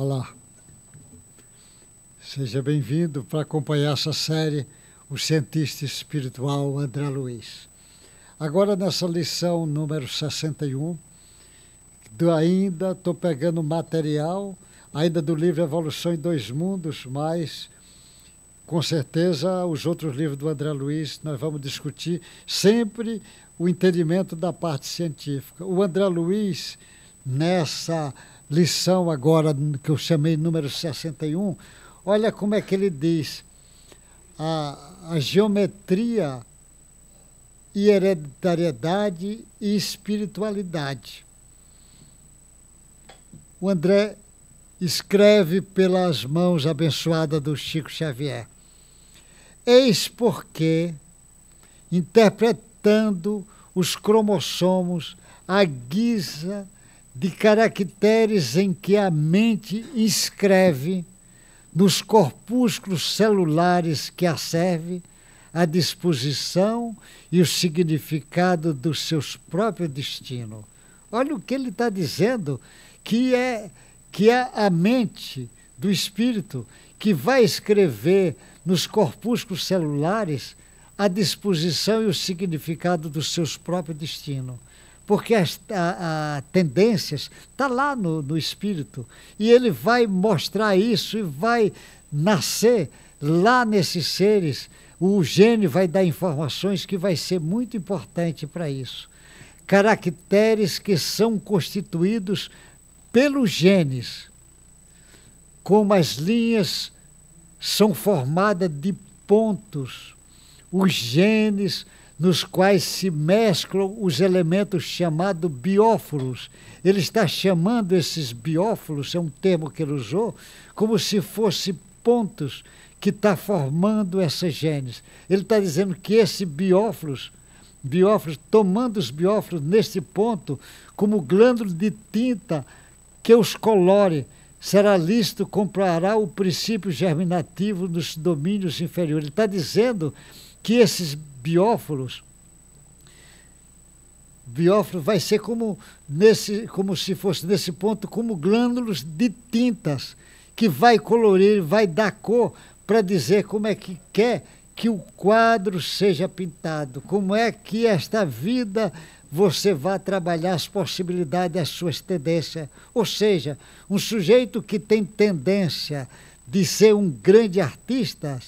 Olá, seja bem-vindo para acompanhar essa série, o cientista espiritual André Luiz. Agora nessa lição número 61, ainda estou pegando material, ainda do livro Evolução em Dois Mundos, mas com certeza os outros livros do André Luiz nós vamos discutir sempre o entendimento da parte científica. O André Luiz, nessa lição agora que eu chamei número 61, olha como é que ele diz: a geometria e hereditariedade e espiritualidade. O André escreve pelas mãos abençoadas do Chico Xavier. Eis porque, interpretando os cromossomos à guisa de caracteres em que a mente inscreve nos corpúsculos celulares que a serve, a disposição e o significado dos seus próprios destinos. Olha o que ele está dizendo, que é a mente do espírito que vai escrever nos corpúsculos celulares a disposição e o significado dos seus próprios destinos. Porque a tendências está lá no espírito, e ele vai mostrar isso e vai nascer lá nesses seres. O gene vai dar informações que vai ser muito importante para isso. Caracteres que são constituídos pelos genes, como as linhas são formadas de pontos, os genes nos quais se mesclam os elementos chamados bióforos. Ele está chamando esses bióforos, é um termo que ele usou, como se fossem pontos que está formando esses genes. Ele está dizendo que esses bióforos, tomando os bióforos neste ponto, como glândulo de tinta que os colore, será lícito comparará o princípio germinativo nos domínios inferiores. Ele está dizendo que esses bióforos vai ser como se fosse nesse ponto, como glândulos de tintas, que vai colorir, vai dar cor para dizer como é que quer que o quadro seja pintado, como é que esta vida você vai trabalhar as possibilidades, as suas tendências. Ou seja, um sujeito que tem tendência de ser um grande artista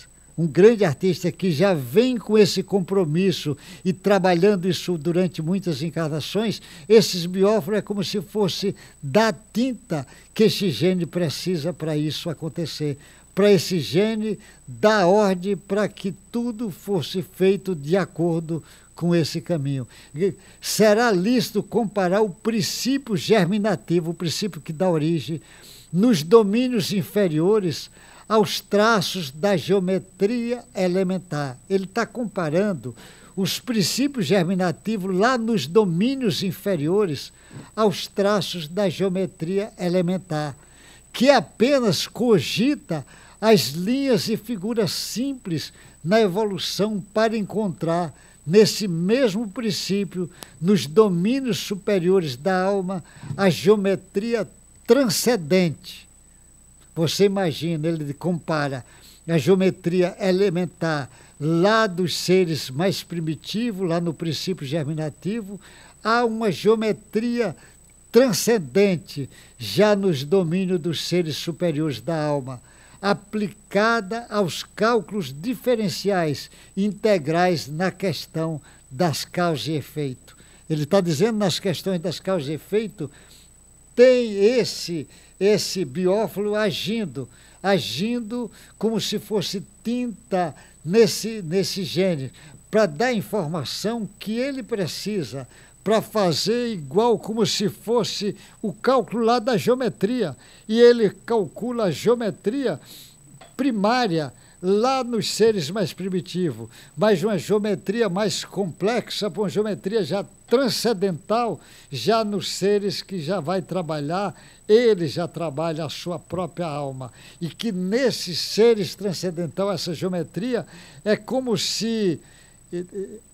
que já vem com esse compromisso e trabalhando isso durante muitas encarnações, esses bióforos é como se fosse da tinta que esse gene precisa para isso acontecer, para esse gene dar ordem para que tudo fosse feito de acordo com esse caminho. Será lícito comparar o princípio germinativo, o princípio que dá origem, nos domínios inferiores, aos traços da geometria elementar. Ele está comparando os princípios germinativos lá nos domínios inferiores aos traços da geometria elementar, que apenas cogita as linhas e figuras simples na evolução para encontrar nesse mesmo princípio, nos domínios superiores da alma, a geometria transcendente. Você imagina, ele compara a geometria elementar lá dos seres mais primitivos, lá no princípio germinativo, a uma geometria transcendente já nos domínios dos seres superiores da alma, aplicada aos cálculos diferenciais integrais na questão das causas e efeito. Ele está dizendo nas questões das causas e efeito, tem esse biófilo agindo como se fosse tinta nesse gene, para dar informação que ele precisa para fazer igual como se fosse o cálculo lá da geometria. E ele calcula a geometria primária lá nos seres mais primitivos, mas uma geometria mais complexa, uma geometria já transcendental, já nos seres que já vai trabalhar, ele já trabalha a sua própria alma. E que nesses seres transcendental, essa geometria é como se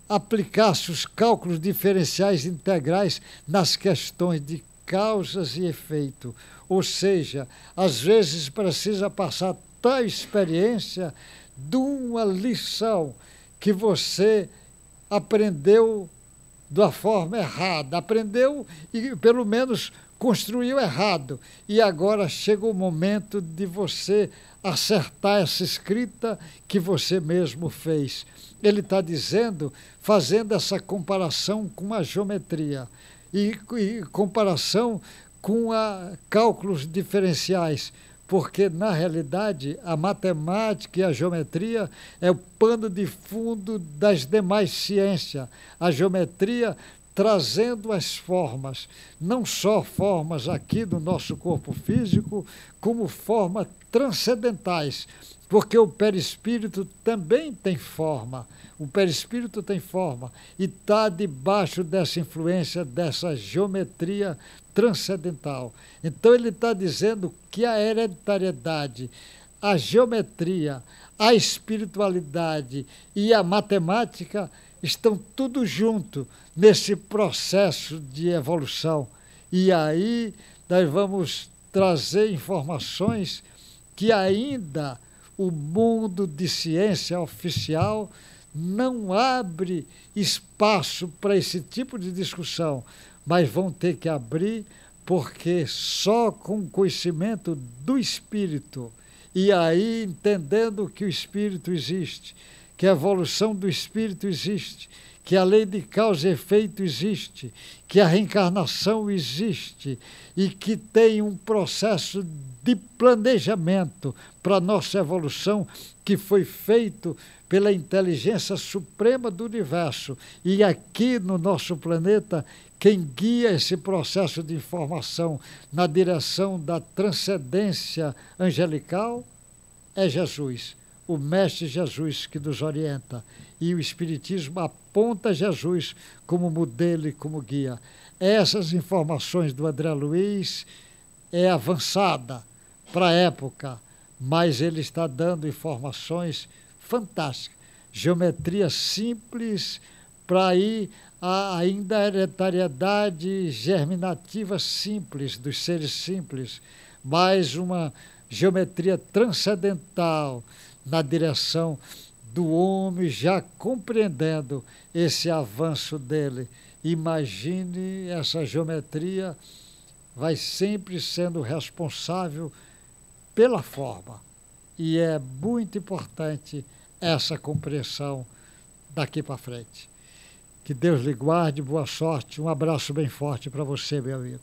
aplicasse os cálculos diferenciais integrais nas questões de causas e efeito. Ou seja, às vezes precisa passar tal experiência de uma lição que você aprendeu da forma errada, aprendeu e pelo menos construiu errado. E agora chega o momento de você acertar essa escrita que você mesmo fez. Ele está dizendo, fazendo essa comparação com a geometria e comparação com cálculos diferenciais, porque, na realidade, a matemática e a geometria é o pano de fundo das demais ciências. A geometria trazendo as formas, não só formas aqui do nosso corpo físico, como formas transcendentais, porque o perispírito também tem forma. O perispírito tem forma e está debaixo dessa influência, dessa geometria transcendental. Então ele está dizendo que a hereditariedade, a geometria, a espiritualidade e a matemática estão tudo junto nesse processo de evolução. E aí nós vamos trazer informações que ainda o mundo de ciência oficial não abre espaço para esse tipo de discussão, mas vão ter que abrir, porque só com o conhecimento do espírito, e aí entendendo que o espírito existe, que a evolução do espírito existe, que a lei de causa e efeito existe, que a reencarnação existe e que tem um processo de planejamento para a nossa evolução que foi feito pela inteligência suprema do universo. E aqui no nosso planeta, quem guia esse processo de informação na direção da transcendência angelical é Jesus, o Mestre Jesus que nos orienta. E o Espiritismo aponta Jesus como modelo e como guia. Essas informações do André Luiz é avançada para a época, mas ele está dando informações fantásticas. Geometria simples para ir ainda a hereditariedade germinativa simples, dos seres simples, mas uma geometria transcendental na direção do homem já compreendendo esse avanço dele. Imagine, essa geometria vai sempre sendo responsável pela forma. E é muito importante essa compreensão daqui para frente. Que Deus lhe guarde, boa sorte, um abraço bem forte para você, meu amigo.